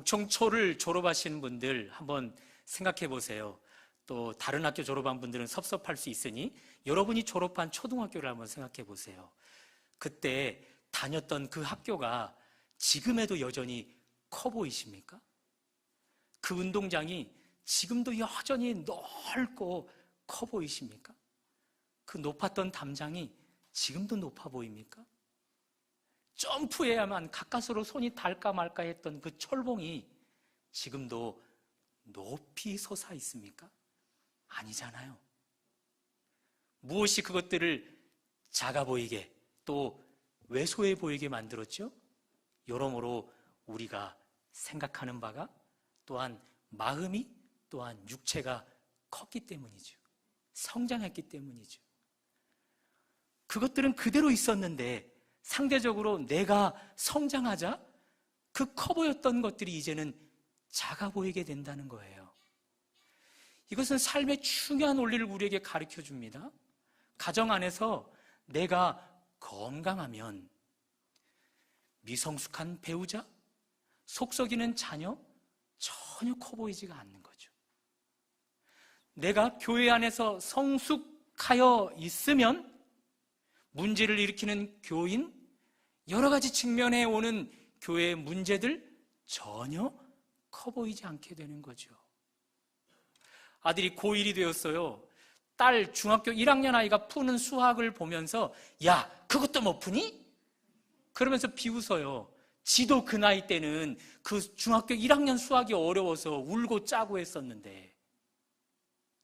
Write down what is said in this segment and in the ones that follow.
독청초를 졸업하시는 분들 한번 생각해 보세요. 또 다른 학교 졸업한 분들은 섭섭할 수 있으니 여러분이 졸업한 초등학교를 한번 생각해 보세요. 그때 다녔던 그 학교가 지금에도 여전히 커 보이십니까? 그 운동장이 지금도 여전히 넓고 커 보이십니까? 그 높았던 담장이 지금도 높아 보입니까? 점프해야만 가까스로 손이 닿을까 말까 했던 그 철봉이 지금도 높이 솟아 있습니까? 아니잖아요. 무엇이 그것들을 작아 보이게 또 왜소해 보이게 만들었죠? 여러모로 우리가 생각하는 바가 또한 마음이 또한 육체가 컸기 때문이죠. 성장했기 때문이죠. 그것들은 그대로 있었는데 상대적으로 내가 성장하자 그 커 보였던 것들이 이제는 작아 보이게 된다는 거예요. 이것은 삶의 중요한 원리를 우리에게 가르쳐 줍니다. 가정 안에서 내가 건강하면 미성숙한 배우자, 속썩이는 자녀 전혀 커 보이지가 않는 거죠. 내가 교회 안에서 성숙하여 있으면 문제를 일으키는 교인, 여러 가지 측면에 오는 교회의 문제들 전혀 커 보이지 않게 되는 거죠. 아들이 고1이 되었어요. 딸 중학교 1학년 아이가 푸는 수학을 보면서 야, 그것도 못 푸니? 그러면서 비웃어요. 지도 그 나이 때는 그 중학교 1학년 수학이 어려워서 울고 짜고 했었는데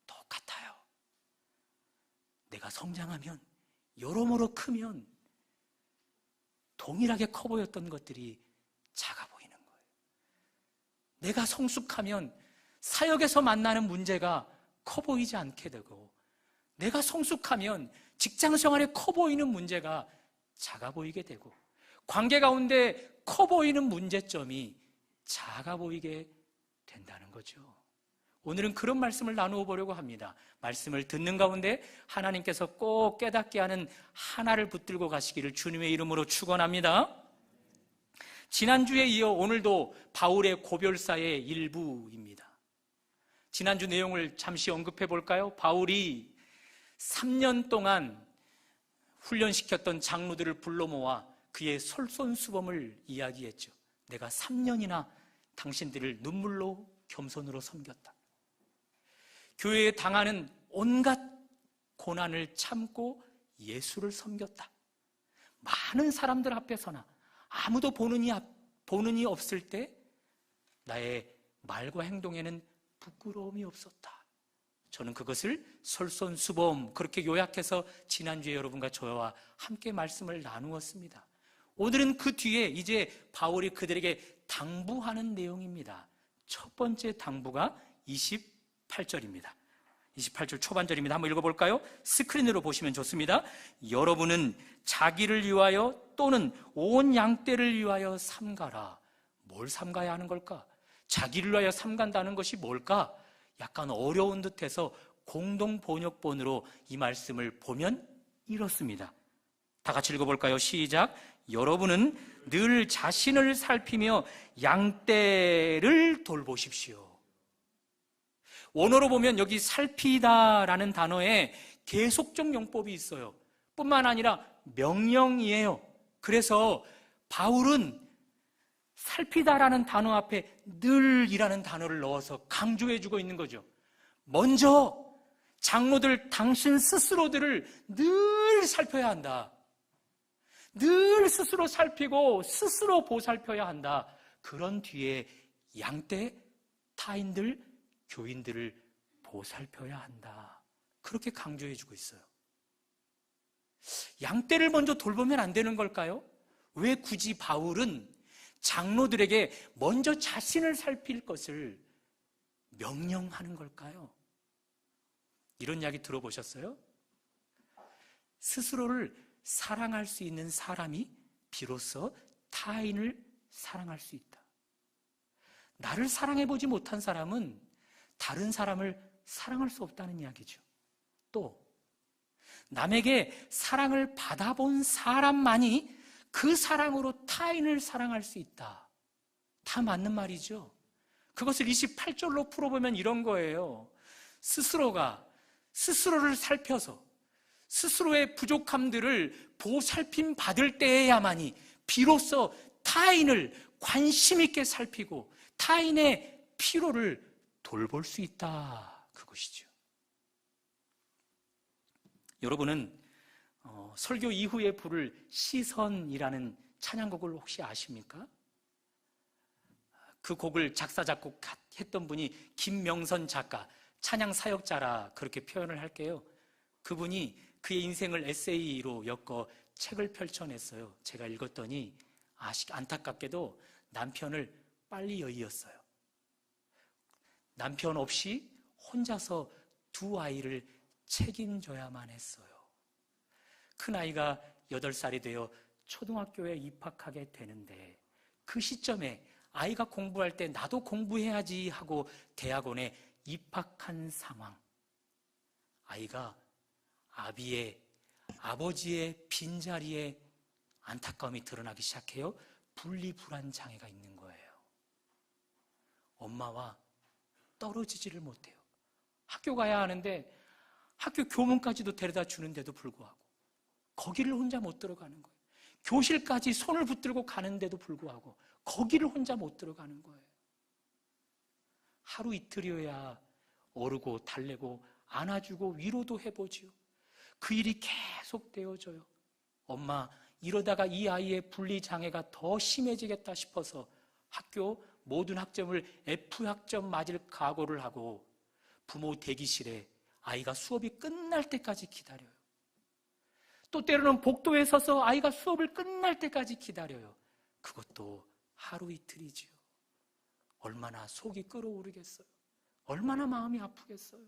똑같아요. 내가 성장하면 여러모로 크면 동일하게 커 보였던 것들이 작아 보이는 거예요. 내가 성숙하면 사역에서 만나는 문제가 커 보이지 않게 되고, 내가 성숙하면 직장 생활에 커 보이는 문제가 작아 보이게 되고, 관계 가운데 커 보이는 문제점이 작아 보이게 된다는 거죠. 오늘은 그런 말씀을 나누어 보려고 합니다. 말씀을 듣는 가운데 하나님께서 꼭 깨닫게 하는 하나를 붙들고 가시기를 주님의 이름으로 축원합니다. 지난주에 이어 오늘도 바울의 고별사의 일부입니다. 지난주 내용을 잠시 언급해 볼까요? 바울이 3년 동안 훈련시켰던 장로들을 불러 모아 그의 솔선수범을 이야기했죠. 내가 3년이나 당신들을 눈물로 겸손으로 섬겼다. 교회에 당하는 온갖 고난을 참고 예수를 섬겼다. 많은 사람들 앞에서나 아무도 보는 이 없을 때 나의 말과 행동에는 부끄러움이 없었다. 저는 그것을 솔선수범 그렇게 요약해서 지난주에 여러분과 저와 함께 말씀을 나누었습니다. 오늘은 그 뒤에 이제 바울이 그들에게 당부하는 내용입니다. 첫 번째 당부가 28절입니다. 28절 초반절입니다. 한번 읽어볼까요? 스크린으로 보시면 좋습니다. 여러분은 자기를 위하여 또는 온 양떼를 위하여 삼가라. 뭘 삼가야 하는 걸까? 자기를 위하여 삼간다는 것이 뭘까? 약간 어려운 듯해서 공동 번역본으로 이 말씀을 보면 이렇습니다. 다 같이 읽어볼까요? 시작. 여러분은 늘 자신을 살피며 양떼를 돌보십시오. 원어로 보면 여기 살피다라는 단어에 계속적 용법이 있어요. 뿐만 아니라 명령이에요. 그래서 바울은 살피다라는 단어 앞에 늘이라는 단어를 넣어서 강조해주고 있는 거죠. 먼저 장로들 당신 스스로들을 늘 살펴야 한다. 늘 스스로 살피고 스스로 보살펴야 한다. 그런 뒤에 양떼, 타인들, 교인들을 보살펴야 한다. 그렇게 강조해주고 있어요. 양떼를 먼저 돌보면 안 되는 걸까요? 왜 굳이 바울은 장로들에게 먼저 자신을 살필 것을 명령하는 걸까요? 이런 이야기 들어보셨어요? 스스로를 사랑할 수 있는 사람이 비로소 타인을 사랑할 수 있다. 나를 사랑해보지 못한 사람은 다른 사람을 사랑할 수 없다는 이야기죠. 또 남에게 사랑을 받아본 사람만이 그 사랑으로 타인을 사랑할 수 있다. 다 맞는 말이죠. 그것을 28절로 풀어보면 이런 거예요. 스스로가 스스로를 살펴서 스스로의 부족함들을 보살핌 받을 때에야만이 비로소 타인을 관심 있게 살피고 타인의 피로를 돌볼 수 있다, 그것이죠. 여러분은 설교 이후에 부를 시선이라는 찬양곡을 혹시 아십니까? 그 곡을 작사 작곡했던 분이 김명선 작가, 찬양 사역자라 그렇게 표현을 할게요. 그분이 그의 인생을 에세이로 엮어 책을 펼쳐냈어요. 제가 읽었더니 안타깝게도 남편을 빨리 여의었어요. 남편 없이 혼자서 두 아이를 책임져야만 했어요. 큰아이가 8살이 되어 초등학교에 입학하게 되는데 그 시점에 아이가 공부할 때 나도 공부해야지 하고 대학원에 입학한 상황. 아이가 아버지의 빈자리에 안타까움이 드러나기 시작해요. 분리불안 장애가 있는 거예요. 엄마와 떨어지지를 못해요. 학교 가야 하는데 학교 교문까지도 데려다 주는데도 불구하고 거기를 혼자 못 들어가는 거예요. 교실까지 손을 붙들고 가는데도 불구하고 거기를 혼자 못 들어가는 거예요. 하루 이틀이어야 오르고 달래고 안아주고 위로도 해보지요. 그 일이 계속 되어져요. 엄마, 이러다가 이 아이의 분리장애가 더 심해지겠다 싶어서 학교 모든 학점을 F학점 맞을 각오를 하고 부모 대기실에 아이가 수업이 끝날 때까지 기다려요. 또 때로는 복도에 서서 아이가 수업을 끝날 때까지 기다려요. 그것도 하루 이틀이지요. 얼마나 속이 끓어오르겠어요. 얼마나 마음이 아프겠어요.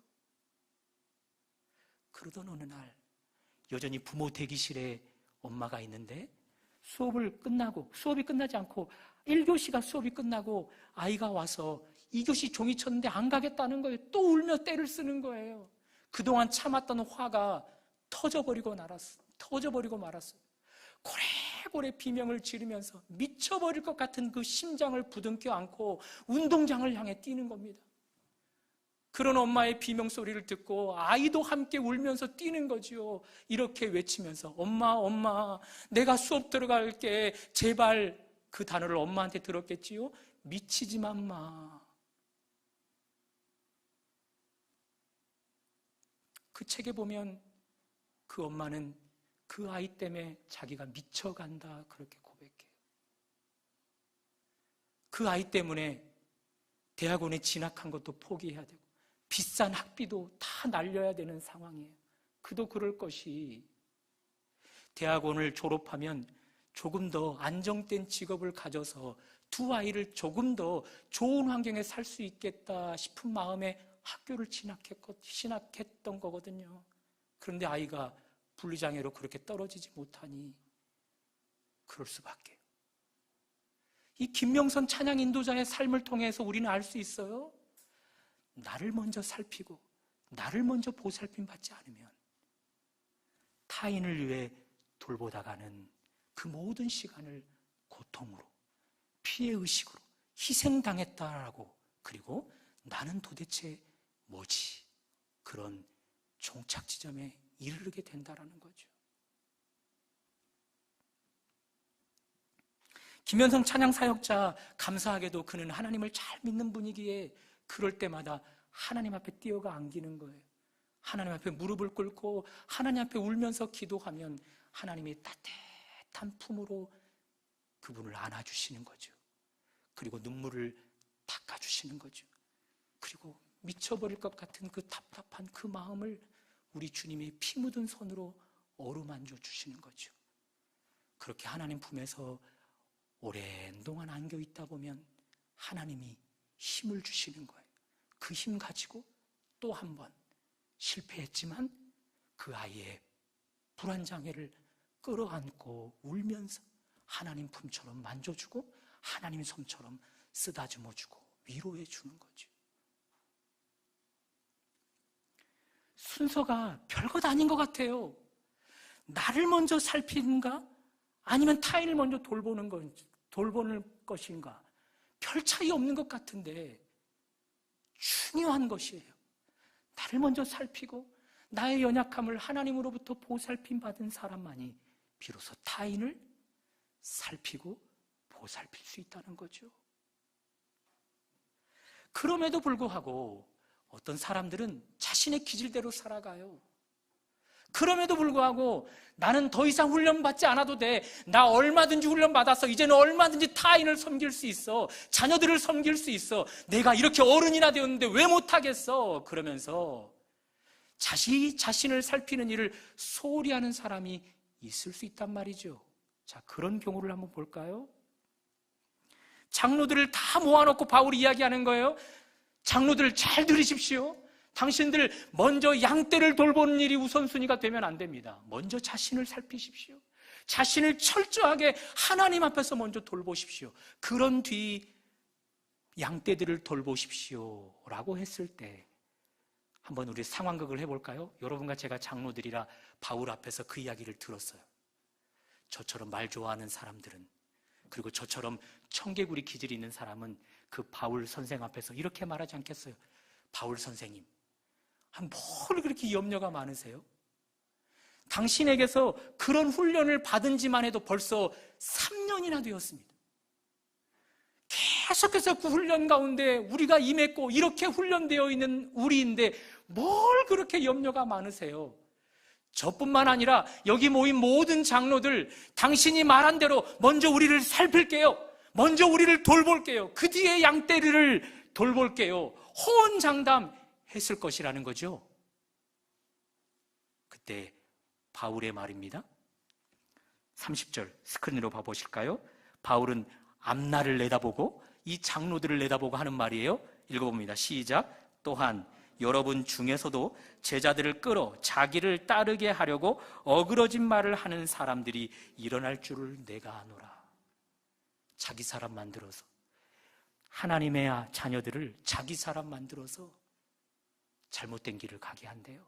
그러던 어느 날 여전히 부모 대기실에 엄마가 있는데 수업이 끝나지 않고 1교시가 수업이 끝나고 아이가 와서 2교시 종이 쳤는데 안 가겠다는 거예요. 또 울며 떼를 쓰는 거예요. 그동안 참았던 화가 터져버리고 말았어요. 고래고래 비명을 지르면서 미쳐버릴 것 같은 그 심장을 부둥켜 안고 운동장을 향해 뛰는 겁니다. 그런 엄마의 비명소리를 듣고 아이도 함께 울면서 뛰는 거지요. 이렇게 외치면서 엄마, 내가 수업 들어갈게. 제발. 그 단어를 엄마한테 들었겠지요. 미치지만 마. 그 책에 보면 그 엄마는 그 아이 때문에 자기가 미쳐간다 그렇게 고백해요. 그 아이 때문에 대학원에 진학한 것도 포기해야 되고 비싼 학비도 다 날려야 되는 상황이에요. 그도 그럴 것이 대학원을 졸업하면 조금 더 안정된 직업을 가져서 두 아이를 조금 더 좋은 환경에 살 수 있겠다 싶은 마음에 학교를 진학했던 거거든요. 그런데 아이가 분리장애로 그렇게 떨어지지 못하니 그럴 수밖에. 이 김명선 찬양 인도자의 삶을 통해서 우리는 알 수 있어요. 나를 먼저 살피고 나를 먼저 보살핌 받지 않으면 타인을 위해 돌보다가는 그 모든 시간을 고통으로, 피해의식으로 희생당했다라고, 그리고 나는 도대체 뭐지? 그런 종착 지점에 이르게 된다라는 거죠. 김현성 찬양 사역자, 감사하게도 그는 하나님을 잘 믿는 분이기에 그럴 때마다 하나님 앞에 뛰어가 안기는 거예요. 하나님 앞에 무릎을 꿇고 하나님 앞에 울면서 기도하면 하나님이 따뜻한 품으로 그분을 안아주시는 거죠. 그리고 눈물을 닦아주시는 거죠. 그리고 미쳐버릴 것 같은 그 답답한 그 마음을 우리 주님의 피 묻은 손으로 어루만져 주시는 거죠. 그렇게 하나님 품에서 오랜 동안 안겨 있다 보면 하나님이 힘을 주시는 거예요. 그 힘 가지고 또 한 번 실패했지만 그 아이의 불안장애를 끌어안고 울면서 하나님 품처럼 만져주고 하나님 손처럼 쓰다듬어주고 위로해주는 거죠. 순서가 별것 아닌 것 같아요. 나를 먼저 살피는가? 아니면 타인을 먼저 돌보는 것인가? 별 차이 없는 것 같은데 중요한 것이에요. 나를 먼저 살피고 나의 연약함을 하나님으로부터 보살핌 받은 사람만이 비로소 타인을 살피고 보살필 수 있다는 거죠. 그럼에도 불구하고 어떤 사람들은 자신의 기질대로 살아가요. 그럼에도 불구하고 나는 더 이상 훈련받지 않아도 돼. 나 얼마든지 훈련받아서 이제는 얼마든지 타인을 섬길 수 있어. 자녀들을 섬길 수 있어. 내가 이렇게 어른이나 되었는데 왜 못하겠어? 그러면서 자신을 살피는 일을 소홀히 하는 사람이 있을 수 있단 말이죠. 자, 그런 경우를 한번 볼까요? 장로들을 다 모아놓고 바울이 이야기하는 거예요. 장로들 잘 들으십시오. 당신들 먼저 양떼를 돌보는 일이 우선순위가 되면 안 됩니다. 먼저 자신을 살피십시오. 자신을 철저하게 하나님 앞에서 먼저 돌보십시오. 그런 뒤 양떼들을 돌보십시오 라고 했을 때 한번 우리 상황극을 해볼까요? 여러분과 제가 장로들이라 바울 앞에서 그 이야기를 들었어요. 저처럼 말 좋아하는 사람들은, 그리고 저처럼 청개구리 기질이 있는 사람은 그 바울 선생 앞에서 이렇게 말하지 않겠어요? 바울 선생님, 뭘 그렇게 염려가 많으세요? 당신에게서 그런 훈련을 받은 지만 해도 벌써 3년이나 되었습니다. 계속해서 그 훈련 가운데 우리가 임했고 이렇게 훈련되어 있는 우리인데 뭘 그렇게 염려가 많으세요? 저뿐만 아니라 여기 모인 모든 장로들, 당신이 말한 대로 먼저 우리를 살필게요. 먼저 우리를 돌볼게요. 그 뒤에 양떼를 돌볼게요. 호언장담 했을 것이라는 거죠. 그때 바울의 말입니다. 30절 스크린으로 봐보실까요? 바울은 앞날을 내다보고 이 장로들을 내다보고 하는 말이에요. 읽어봅니다. 시작. 또한 여러분 중에서도 제자들을 끌어 자기를 따르게 하려고 어그러진 말을 하는 사람들이 일어날 줄을 내가 아노라. 자기 사람 만들어서, 하나님의 자녀들을 자기 사람 만들어서 잘못된 길을 가게 한대요.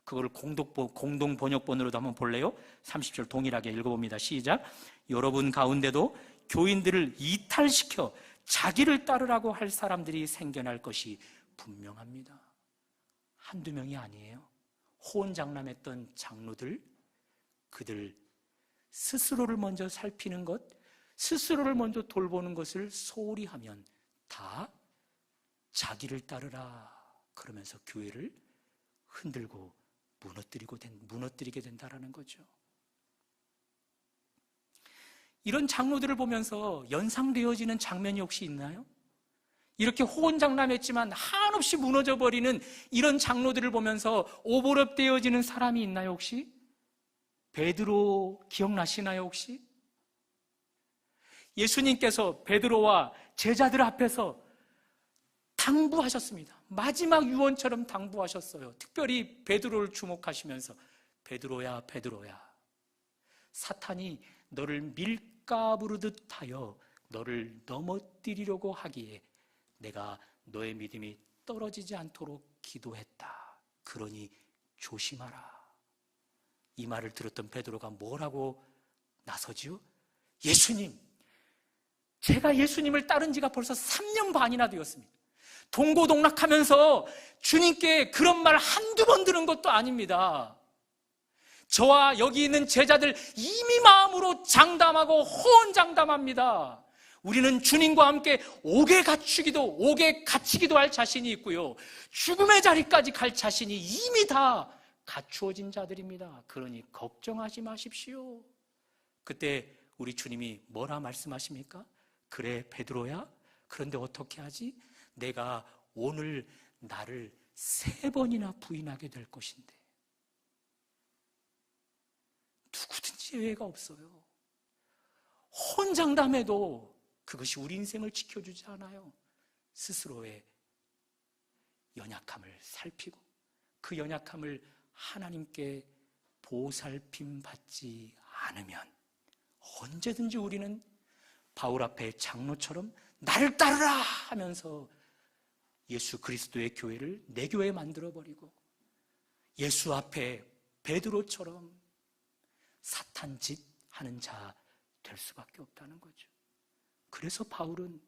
그걸 공동 번역본으로도 한번 볼래요? 30절 동일하게 읽어봅니다. 시작. 여러분 가운데도 교인들을 이탈시켜 자기를 따르라고 할 사람들이 생겨날 것이 분명합니다. 한두 명이 아니에요. 호언장담했던 장로들, 그들 스스로를 먼저 살피는 것, 스스로를 먼저 돌보는 것을 소홀히 하면 다 자기를 따르라 그러면서 교회를 흔들고 무너뜨리게 된다라는 거죠. 이런 장로들을 보면서 연상되어지는 장면이 혹시 있나요? 이렇게 호언장담했지만 한없이 무너져버리는 이런 장로들을 보면서 오버랩되어지는 사람이 있나요 혹시? 베드로 기억나시나요 혹시? 예수님께서 베드로와 제자들 앞에서 당부하셨습니다. 마지막 유언처럼 당부하셨어요. 특별히 베드로를 주목하시면서 베드로야 베드로야, 사탄이 너를 밀가부르듯 하여 너를 넘어뜨리려고 하기에 내가 너의 믿음이 떨어지지 않도록 기도했다. 그러니 조심하라. 이 말을 들었던 베드로가 뭐라고 나서지요? 예수님, 제가 예수님을 따른 지가 벌써 3년 반이나 되었습니다. 동고동락하면서 주님께 그런 말 한두 번 들은 것도 아닙니다. 저와 여기 있는 제자들 이미 마음으로 장담하고 호언장담합니다. 우리는 주님과 함께 옥에 갇히기도 할 자신이 있고요, 죽음의 자리까지 갈 자신이 이미 다 갖추어진 자들입니다. 그러니 걱정하지 마십시오. 그때 우리 주님이 뭐라 말씀하십니까? 그래 베드로야, 그런데 어떻게 하지? 내가 오늘 나를 3번이나 부인하게 될 것인데. 누구든지 예외가 없어요. 혼장담해도 그것이 우리 인생을 지켜주지 않아요. 스스로의 연약함을 살피고 그 연약함을 하나님께 보살핌 받지 않으면 언제든지 우리는 바울 앞에 장로처럼 나를 따르라 하면서 예수 그리스도의 교회를 내 교회 만들어버리고 예수 앞에 베드로처럼 사탄 짓 하는 자 될 수밖에 없다는 거죠. 그래서 바울은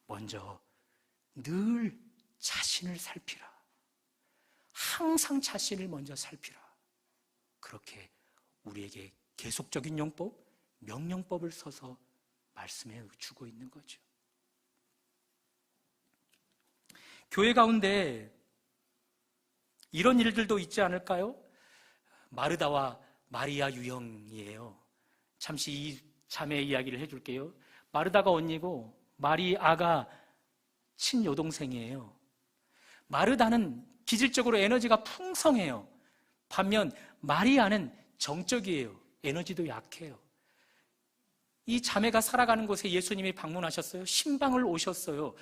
먼저 늘 자신을 살피라. 항상 자신을 먼저 살피라. 그렇게 우리에게 계속적인 용법, 명령법을 써서 말씀해 주고 있는 거죠. 교회 가운데 이런 일들도 있지 않을까요? 마르다와 마리아 유형이에요. 잠시 이 자매 이야기를 해줄게요. 마르다가 언니고 마리아가 친여동생이에요. 마르다는 기질적으로 에너지가 풍성해요. 반면 마리아는 정적이에요. 에너지도 약해요. 이 자매가 살아가는 곳에 예수님이 방문하셨어요. 신방을 오셨어요.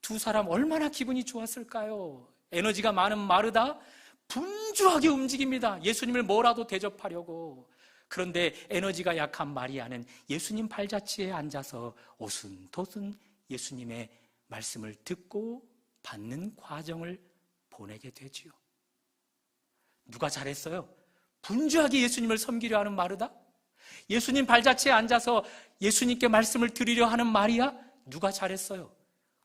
두 사람 얼마나 기분이 좋았을까요? 에너지가 많은 마르다 분주하게 움직입니다. 예수님을 뭐라도 대접하려고. 그런데 에너지가 약한 마리아는 예수님 발자취에 앉아서 오순도순 예수님의 말씀을 듣고 받는 과정을 보내게 되지요. 누가 잘했어요? 분주하게 예수님을 섬기려 하는 마르다? 예수님 발자취에 앉아서 예수님께 말씀을 드리려 하는 마리아? 누가 잘했어요?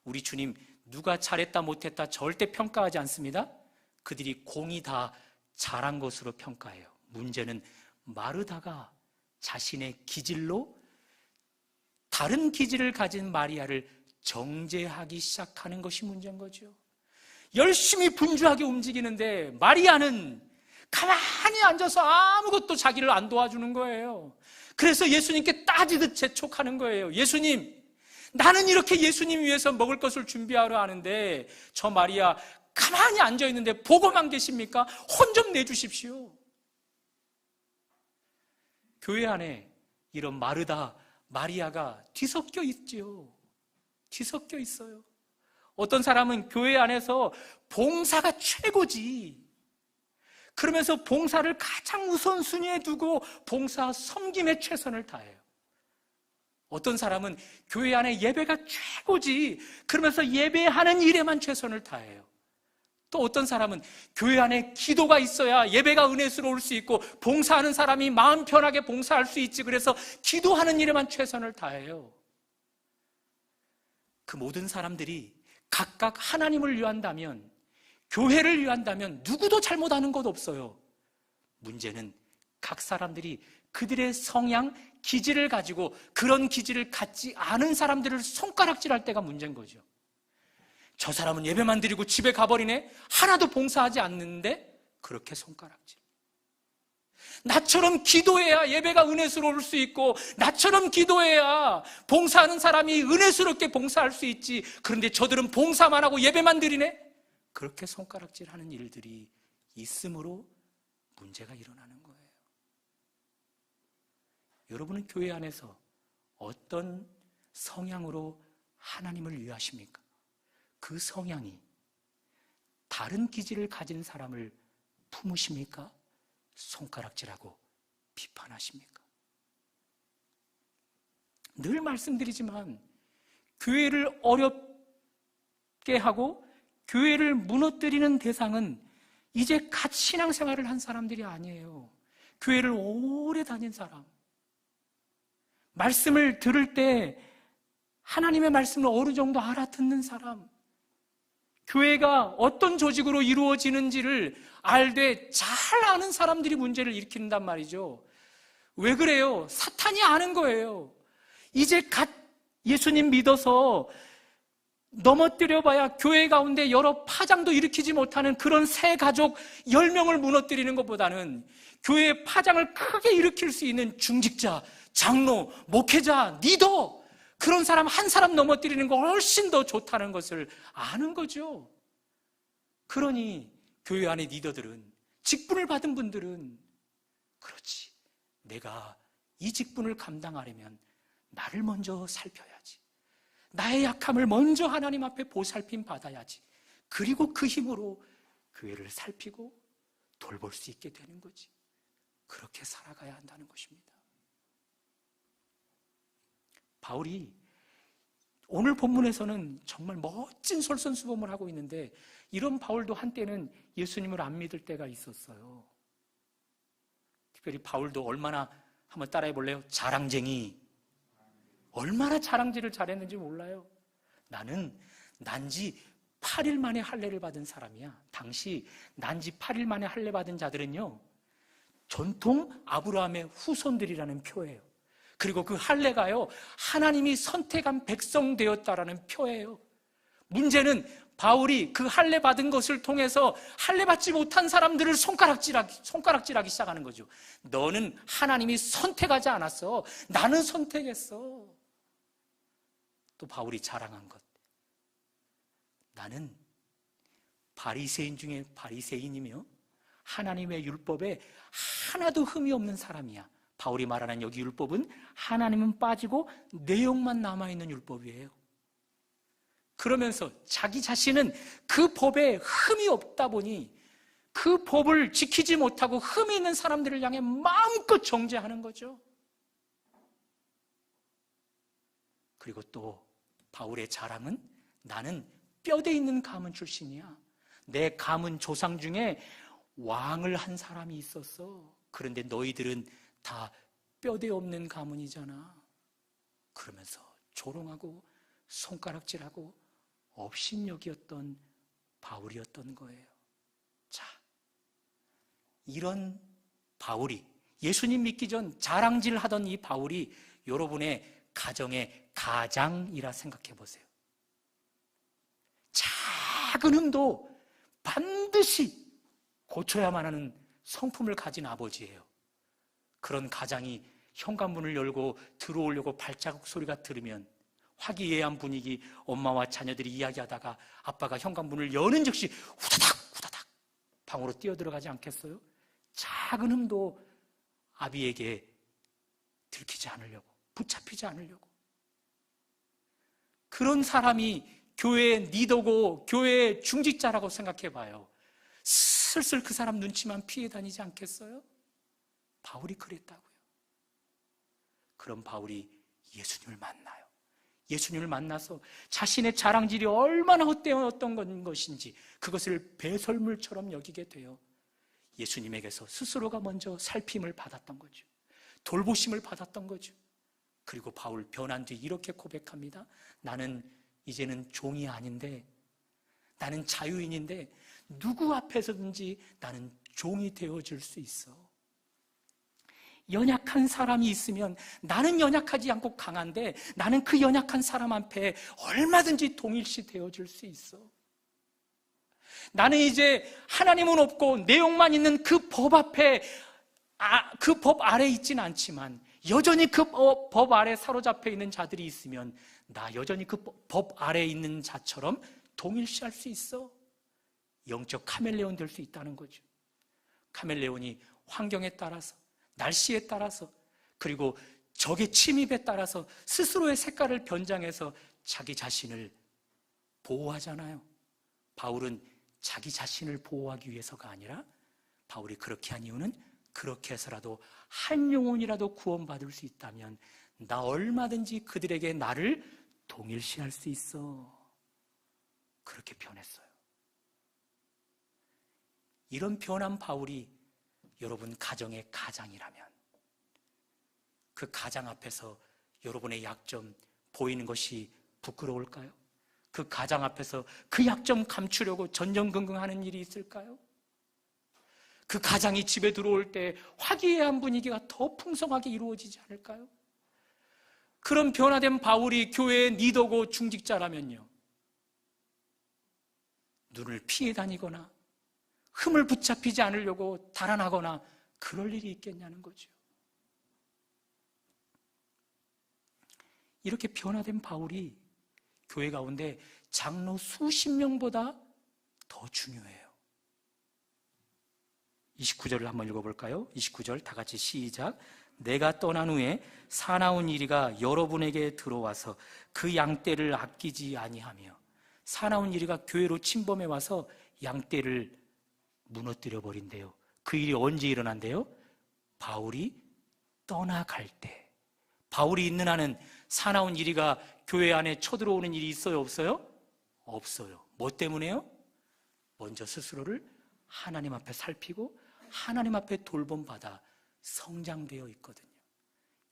우리 주님 누가 잘했다 못했다 절대 평가하지 않습니다. 그들이 공이 다 잘한 것으로 평가해요. 문제는 마르다가 자신의 기질로 다른 기질을 가진 마리아를 정죄하기 시작하는 것이 문제인 거죠. 열심히 분주하게 움직이는데 마리아는 가만히 앉아서 아무것도 자기를 안 도와주는 거예요. 그래서 예수님께 따지듯 재촉하는 거예요. 예수님, 나는 이렇게 예수님 위해서 먹을 것을 준비하려 하는데 저 마리아 가만히 앉아있는데 보고만 계십니까? 혼 좀 내주십시오. 교회 안에 이런 마르다, 마리아가 뒤섞여 있지요. 뒤섞여 있어요. 어떤 사람은 교회 안에서 봉사가 최고지. 그러면서 봉사를 가장 우선순위에 두고 봉사 섬김에 최선을 다해요. 어떤 사람은 교회 안에 예배가 최고지. 그러면서 예배하는 일에만 최선을 다해요. 또 어떤 사람은 교회 안에 기도가 있어야 예배가 은혜스러울 수 있고 봉사하는 사람이 마음 편하게 봉사할 수 있지. 그래서 기도하는 일에만 최선을 다해요. 그 모든 사람들이 각각 하나님을 위한다면, 교회를 위한다면 누구도 잘못하는 것 없어요. 문제는 각 사람들이 그들의 성향, 기질을 가지고 그런 기질을 갖지 않은 사람들을 손가락질할 때가 문제인 거죠. 저 사람은 예배만 드리고 집에 가버리네? 하나도 봉사하지 않는데 그렇게 손가락질. 나처럼 기도해야 예배가 은혜스러울 수 있고 나처럼 기도해야 봉사하는 사람이 은혜스럽게 봉사할 수 있지. 그런데 저들은 봉사만 하고 예배만 드리네? 그렇게 손가락질하는 일들이 있으므로 문제가 일어나는 거예요. 여러분은 교회 안에서 어떤 성향으로 하나님을 위하십니까? 그 성향이 다른 기질을 가진 사람을 품으십니까? 손가락질하고 비판하십니까? 늘 말씀드리지만 교회를 어렵게 하고 교회를 무너뜨리는 대상은 이제 갓 신앙생활을 한 사람들이 아니에요. 교회를 오래 다닌 사람, 말씀을 들을 때 하나님의 말씀을 어느 정도 알아듣는 사람, 교회가 어떤 조직으로 이루어지는지를 알되 잘 아는 사람들이 문제를 일으킨단 말이죠. 왜 그래요? 사탄이 아는 거예요. 이제 갓 예수님 믿어서 넘어뜨려봐야 교회 가운데 여러 파장도 일으키지 못하는 그런 새 가족 10명을 무너뜨리는 것보다는 교회의 파장을 크게 일으킬 수 있는 중직자, 장로, 목회자, 리더, 그런 사람 한 사람 넘어뜨리는 거 훨씬 더 좋다는 것을 아는 거죠. 그러니 교회 안의 리더들은, 직분을 받은 분들은, 그렇지, 내가 이 직분을 감당하려면 나를 먼저 살펴야지. 나의 약함을 먼저 하나님 앞에 보살핌 받아야지. 그리고 그 힘으로 교회를 살피고 돌볼 수 있게 되는 거지. 그렇게 살아가야 한다는 것입니다. 바울이 오늘 본문에서는 정말 멋진 솔선수범을 하고 있는데, 이런 바울도 한때는 예수님을 안 믿을 때가 있었어요. 특별히 바울도 얼마나, 한번 따라해 볼래요? 자랑쟁이. 얼마나 자랑질을 잘했는지 몰라요. 나는 난지 8일 만에 할례를 받은 사람이야. 당시 난지 8일 만에 할례 받은 자들은요, 전통 아브라함의 후손들이라는 표예요. 그리고 그 할례가요, 하나님이 선택한 백성 되었다라는 표예요. 문제는 바울이 그 할례 받은 것을 통해서 할례 받지 못한 사람들을 손가락질하기 시작하는 거죠. 너는 하나님이 선택하지 않았어. 나는 선택했어. 또 바울이 자랑한 것. 나는 바리새인 중에 바리새인이며 하나님의 율법에 하나도 흠이 없는 사람이야. 바울이 말하는 여기 율법은 하나님은 빠지고 내용만 남아있는 율법이에요. 그러면서 자기 자신은 그 법에 흠이 없다 보니 그 법을 지키지 못하고 흠이 있는 사람들을 향해 마음껏 정죄하는 거죠. 그리고 또 바울의 자랑은 나는 뼈대 있는 가문 출신이야. 내 가문 조상 중에 왕을 한 사람이 있었어. 그런데 너희들은 다 뼈대 없는 가문이잖아. 그러면서 조롱하고 손가락질하고 업신여기였던 바울이었던 거예요. 자, 이런 바울이, 예수님 믿기 전 자랑질 하던 이 바울이 여러분의 가정의 가장이라 생각해 보세요. 작은 흠도 반드시 고쳐야만 하는 성품을 가진 아버지예요. 그런 가장이 현관문을 열고 들어오려고 발자국 소리가 들으면 화기애애한 분위기, 엄마와 자녀들이 이야기하다가 아빠가 현관문을 여는 즉시 후다닥 후다닥 방으로 뛰어들어가지 않겠어요? 작은 흠도 아비에게 들키지 않으려고, 붙잡히지 않으려고. 그런 사람이 교회의 리더고 교회의 중직자라고 생각해봐요. 슬슬 그 사람 눈치만 피해 다니지 않겠어요? 바울이 그랬다고요. 그럼 바울이 예수님을 만나요. 예수님을 만나서 자신의 자랑질이 얼마나 헛되었던 것인지 그것을 배설물처럼 여기게 돼요. 예수님에게서 스스로가 먼저 살핌을 받았던 거죠. 돌보심을 받았던 거죠. 그리고 바울 변한 뒤 이렇게 고백합니다. 나는 이제는 종이 아닌데, 나는 자유인인데 누구 앞에서든지 나는 종이 되어줄 수 있어. 연약한 사람이 있으면 나는 연약하지 않고 강한데 나는 그 연약한 사람 앞에 얼마든지 동일시 되어줄 수 있어. 나는 이제 하나님은 없고 내용만 있는 그 법 앞에, 그 법 아래 있지는 않지만 여전히 그 법 아래 사로잡혀 있는 자들이 있으면 나 여전히 그 법 아래 있는 자처럼 동일시할 수 있어. 영적 카멜레온 될 수 있다는 거죠. 카멜레온이 환경에 따라서, 날씨에 따라서, 그리고 적의 침입에 따라서 스스로의 색깔을 변장해서 자기 자신을 보호하잖아요. 바울은 자기 자신을 보호하기 위해서가 아니라 바울이 그렇게 한 이유는 그렇게 해서라도 한 영혼이라도 구원받을 수 있다면 나 얼마든지 그들에게 나를 동일시할 수 있어. 그렇게 변했어요. 이런 변한 바울이 여러분 가정의 가장이라면 그 가장 앞에서 여러분의 약점 보이는 것이 부끄러울까요? 그 가장 앞에서 그 약점 감추려고 전전긍긍하는 일이 있을까요? 그 가장이 집에 들어올 때 화기애애한 분위기가 더 풍성하게 이루어지지 않을까요? 그런 변화된 바울이 교회의 리더고 중직자라면요, 눈을 피해 다니거나 흠을 붙잡히지 않으려고 달아나거나 그럴 일이 있겠냐는 거죠. 이렇게 변화된 바울이 교회 가운데 장로 수십 명보다 더 중요해요. 29절을 한번 읽어볼까요? 29절 다 같이 시작. 내가 떠난 후에 사나운 이리가 여러분에게 들어와서 그 양떼를 아끼지 아니하며. 사나운 이리가 교회로 침범해 와서 양떼를 무너뜨려 버린대요. 그 일이 언제 일어난대요? 바울이 떠나갈 때. 바울이 있는 한은 사나운 이리가 교회 안에 쳐들어오는 일이 있어요, 없어요? 없어요. 뭐 때문에요? 먼저 스스로를 하나님 앞에 살피고 하나님 앞에 돌봄받아 성장되어 있거든요.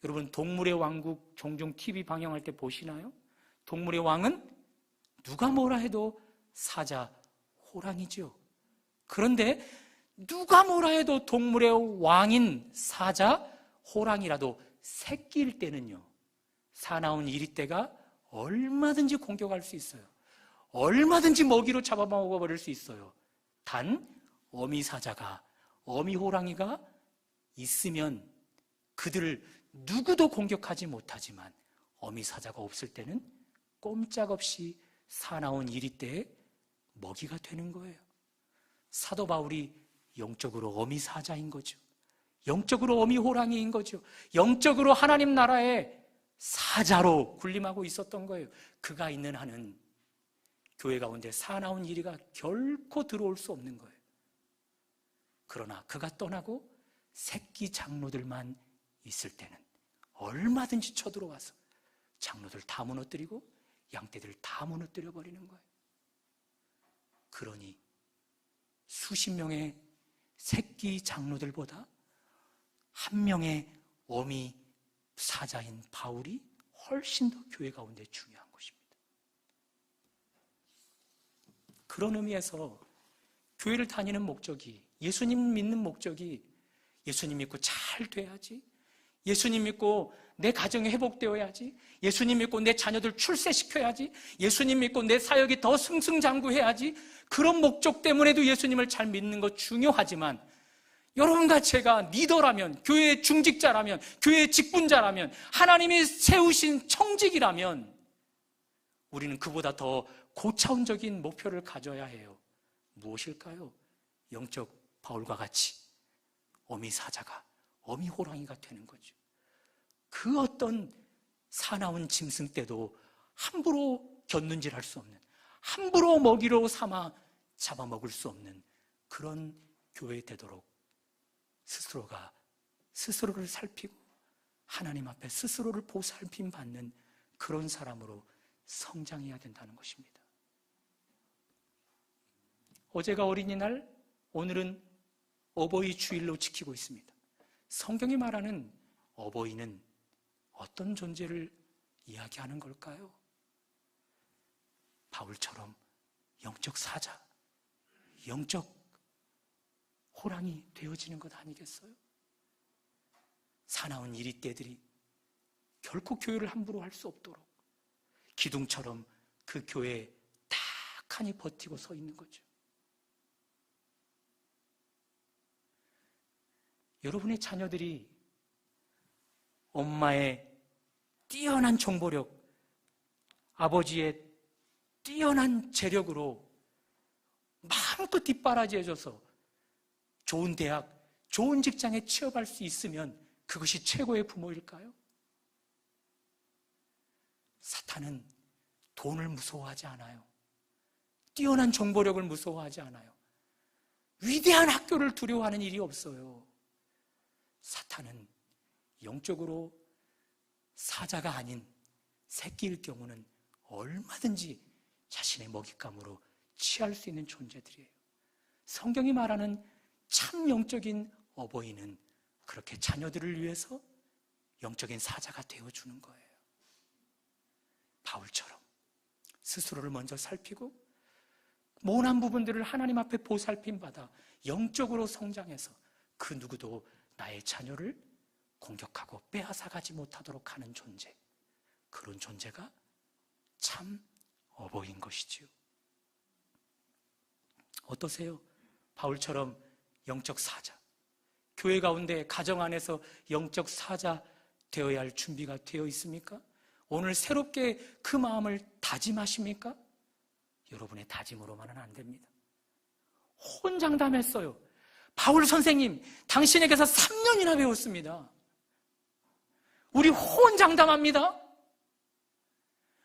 여러분 동물의 왕국 종종 TV 방영할 때 보시나요? 동물의 왕은 누가 뭐라 해도 사자, 호랑이죠. 그런데 누가 뭐라 해도 동물의 왕인 사자, 호랑이라도 새끼일 때는요, 사나운 이리떼가 얼마든지 공격할 수 있어요. 얼마든지 먹이로 잡아먹어버릴 수 있어요. 단 어미 사자가, 어미 호랑이가 있으면 그들을 누구도 공격하지 못하지만 어미 사자가 없을 때는 꼼짝없이 사나운 이리떼의 먹이가 되는 거예요. 사도 바울이 영적으로 어미 사자인 거죠. 영적으로 어미 호랑이인 거죠. 영적으로 하나님 나라의 사자로 군림하고 있었던 거예요. 그가 있는 한은 교회 가운데 사나운 이리가 결코 들어올 수 없는 거예요. 그러나 그가 떠나고 새끼 장로들만 있을 때는 얼마든지 쳐들어와서 장로들 다 무너뜨리고 양떼들 다 무너뜨려 버리는 거예요. 그러니 수십 명의 새끼 장로들보다 한 명의 어미 사자인 바울이 훨씬 더 교회 가운데 중요한 것입니다. 그런 의미에서 교회를 다니는 목적이, 예수님 믿는 목적이 예수님 믿고 잘 돼야지, 예수님 믿고 내 가정이 회복되어야지, 예수님 믿고 내 자녀들 출세시켜야지, 예수님 믿고 내 사역이 더 승승장구해야지, 그런 목적 때문에도 예수님을 잘 믿는 것 중요하지만, 여러분과 제가 리더라면, 교회의 중직자라면, 교회의 직분자라면, 하나님이 세우신 청직이라면 우리는 그보다 더 고차원적인 목표를 가져야 해요. 무엇일까요? 영적 바울과 같이 어미 사자가 어미 호랑이가 되는 거죠. 그 어떤 사나운 짐승 때도 함부로 곁눈질할 수 없는, 함부로 먹이로 삼아 잡아먹을 수 없는 그런 교회 되도록 스스로가 스스로를 살피고 하나님 앞에 스스로를 보살핌 받는 그런 사람으로 성장해야 된다는 것입니다. 어제가 어린이날, 오늘은 어버이 주일로 지키고 있습니다. 성경이 말하는 어버이는 어떤 존재를 이야기하는 걸까요? 바울처럼 영적 사자, 영적 호랑이 되어지는 것 아니겠어요? 사나운 이리떼들이 결코 교회를 함부로 할 수 없도록 기둥처럼 그 교회에 딱하니 버티고 서 있는 거죠. 여러분의 자녀들이 엄마의 뛰어난 정보력, 아버지의 뛰어난 재력으로 마음껏 뒷바라지해줘서 좋은 대학, 좋은 직장에 취업할 수 있으면 그것이 최고의 부모일까요? 사탄은 돈을 무서워하지 않아요. 뛰어난 정보력을 무서워하지 않아요. 위대한 학교를 두려워하는 일이 없어요. 사탄은 영적으로 사자가 아닌 새끼일 경우는 얼마든지 자신의 먹잇감으로 취할 수 있는 존재들이에요. 성경이 말하는 참 영적인 어버이는 그렇게 자녀들을 위해서 영적인 사자가 되어주는 거예요. 바울처럼 스스로를 먼저 살피고 모난 부분들을 하나님 앞에 보살핌 받아 영적으로 성장해서 그 누구도 나의 자녀를 공격하고 빼앗아가지 못하도록 하는 존재, 그런 존재가 참 어버이인 것이지요. 어떠세요? 바울처럼 영적 사자, 교회 가운데 가정 안에서 영적 사자 되어야 할 준비가 되어 있습니까? 오늘 새롭게 그 마음을 다짐하십니까? 여러분의 다짐으로만은 안 됩니다. 혼장담했어요. 바울 선생님, 당신에게서 3년이나 배웠습니다. 우리 혼장담합니다.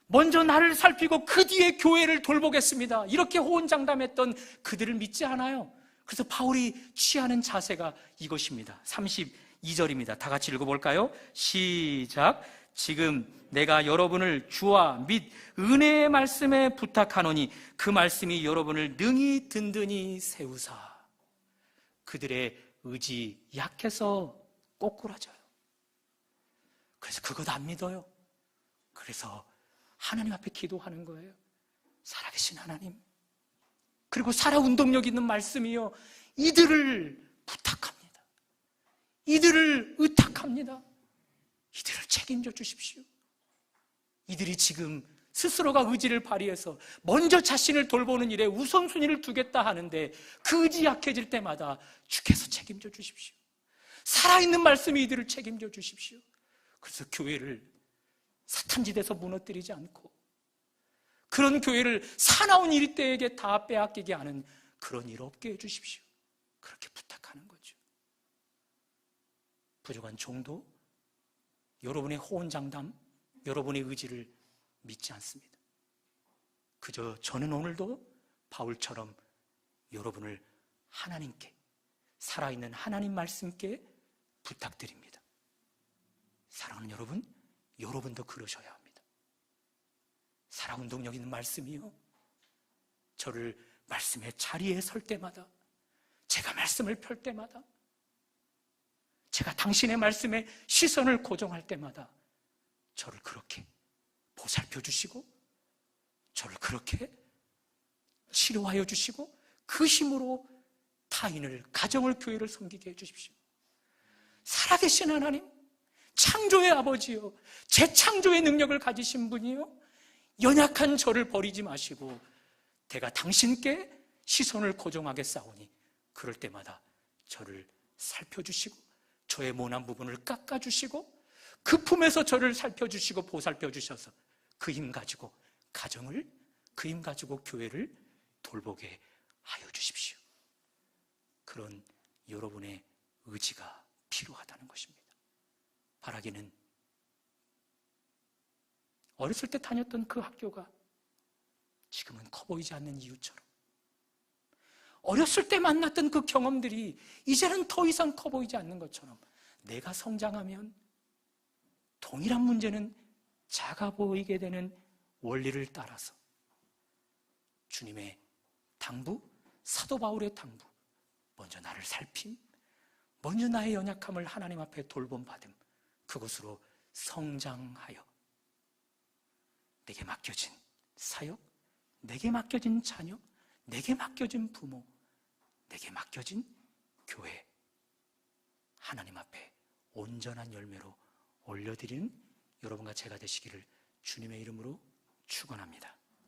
먼저 나를 살피고 그 뒤에 교회를 돌보겠습니다. 이렇게 호언장담했던 그들을 믿지 않아요. 그래서 바울이 취하는 자세가 이것입니다. 32절입니다. 다 같이 읽어볼까요? 시작. 지금 내가 여러분을 주와 및 은혜의 말씀에 부탁하노니 그 말씀이 여러분을 능히 든든히 세우사. 그들의 의지 약해서 꼬꾸라져요. 그래서 그것 안 믿어요. 그래서 하나님 앞에 기도하는 거예요. 살아계신 하나님, 그리고 살아 운동력 있는 말씀이요, 이들을 부탁합니다. 이들을 의탁합니다. 이들을 책임져 주십시오. 이들이 지금 스스로가 의지를 발휘해서 먼저 자신을 돌보는 일에 우선순위를 두겠다 하는데 그 의지 약해질 때마다 주께서 책임져 주십시오. 살아있는 말씀이 이들을 책임져 주십시오. 그래서 교회를 사탄짓에서 무너뜨리지 않고 그런 교회를 사나운 이리떼에게 다 빼앗기게 하는 그런 일 없게 해주십시오. 그렇게 부탁하는 거죠. 부족한 종도 여러분의 호언장담, 여러분의 의지를 믿지 않습니다. 그저 저는 오늘도 바울처럼 여러분을 하나님께, 살아있는 하나님 말씀께 부탁드립니다. 사랑하는 여러분, 여러분도 그러셔야 합니다. 살아 운동력 있는 말씀이요, 저를 말씀의 자리에 설 때마다, 제가 말씀을 펼 때마다, 제가 당신의 말씀에 시선을 고정할 때마다 저를 그렇게 보살펴 주시고 저를 그렇게 치료하여 주시고 그 힘으로 타인을, 가정을, 교회를 섬기게 해주십시오. 살아계신 하나님, 창조의 아버지요, 재창조의 능력을 가지신 분이요, 연약한 저를 버리지 마시고 내가 당신께 시선을 고정하게 싸우니 그럴 때마다 저를 살펴주시고 저의 모난 부분을 깎아주시고 그 품에서 저를 살펴주시고 보살펴주셔서 그 힘 가지고 가정을, 그 힘 가지고 교회를 돌보게 하여 주십시오. 그런 여러분의 의지가 필요하다는 것입니다. 바라기는 어렸을 때 다녔던 그 학교가 지금은 커 보이지 않는 이유처럼, 어렸을 때 만났던 그 경험들이 이제는 더 이상 커 보이지 않는 것처럼, 내가 성장하면 동일한 문제는 작아 보이게 되는 원리를 따라서 주님의 당부, 사도 바울의 당부, 먼저 나를 살핌, 먼저 나의 연약함을 하나님 앞에 돌봄받음, 그것으로 성장하여 내게 맡겨진 사역, 내게 맡겨진 자녀, 내게 맡겨진 부모, 내게 맡겨진 교회, 하나님 앞에 온전한 열매로 올려드리는 여러분과 제가 되시기를 주님의 이름으로 축원합니다.